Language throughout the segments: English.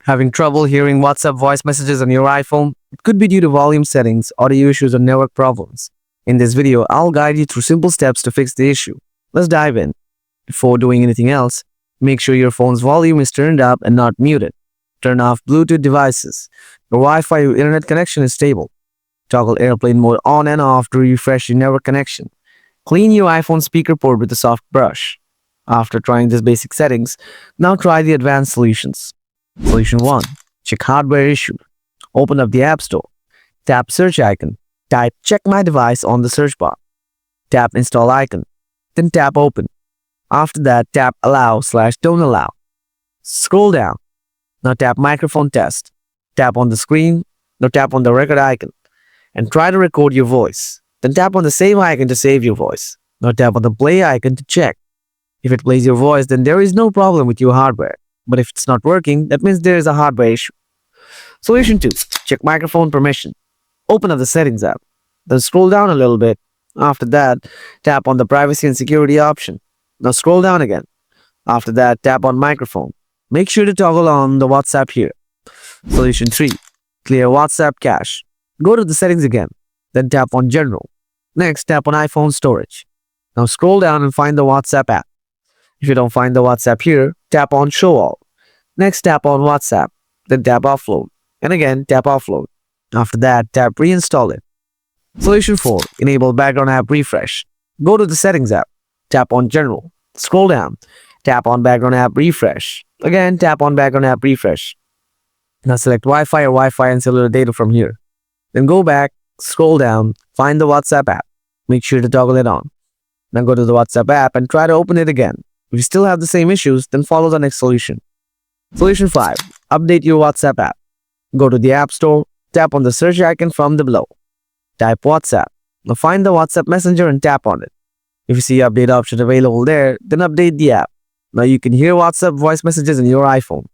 Having trouble hearing WhatsApp voice messages on your iPhone? It could be due to volume settings, audio issues, or network problems. In this video, I'll guide you through simple steps to fix the issue. Let's dive in. Before doing anything else, make sure your phone's volume is turned up and not muted. Turn off Bluetooth devices. Your Wi-Fi or internet connection is stable. Toggle airplane mode on and off to refresh your network connection. Clean your iPhone speaker port with a soft brush. After trying these basic settings, now try the advanced solutions. Solution 1. Check hardware issue. Open up the App Store. Tap search icon. Type check my device on the search bar. Tap install icon. Then tap open. After that, tap allow/don't allow. Scroll down. Now tap microphone test. Tap on the screen. Now tap on the record icon. And try to record your voice. Then tap on the save icon to save your voice. Now tap on the play icon to check. If it plays your voice, then there is no problem with your hardware. But if it's not working, that means there is a hardware issue. Solution 2. Check microphone permission. Open up the settings app. Then scroll down a little bit. After that, tap on the privacy and security option. Now scroll down again. After that, tap on microphone. Make sure to toggle on the WhatsApp here. Solution 3. Clear WhatsApp cache. Go to the settings again. Then tap on general. Next, tap on iPhone storage. Now scroll down and find the WhatsApp app. If you don't find the WhatsApp here, tap on show all. Next, tap on WhatsApp. Then tap offload. And again, tap offload. After that, tap reinstall it. Solution 4. Enable background app refresh. Go to the settings app. Tap on general. Scroll down. Tap on background app refresh. Again, tap on background app refresh. Now select Wi-Fi or Wi-Fi and cellular data from here. Then go back, scroll down, find the WhatsApp app. Make sure to toggle it on. Now go to the WhatsApp app and try to open it again. If you still have the same issues, then follow the next solution. Solution 5. Update your WhatsApp app. Go to the App Store, tap on the search icon from the below. Type WhatsApp. Now find the WhatsApp Messenger and tap on it. If you see update option available there, then update the app. Now you can hear WhatsApp voice messages in your iPhone.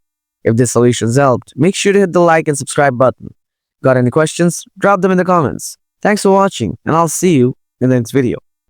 If this solution's helped, make sure to hit the like and subscribe button. Got any questions? Drop them in the comments. Thanks for watching, and I'll see you in the next video.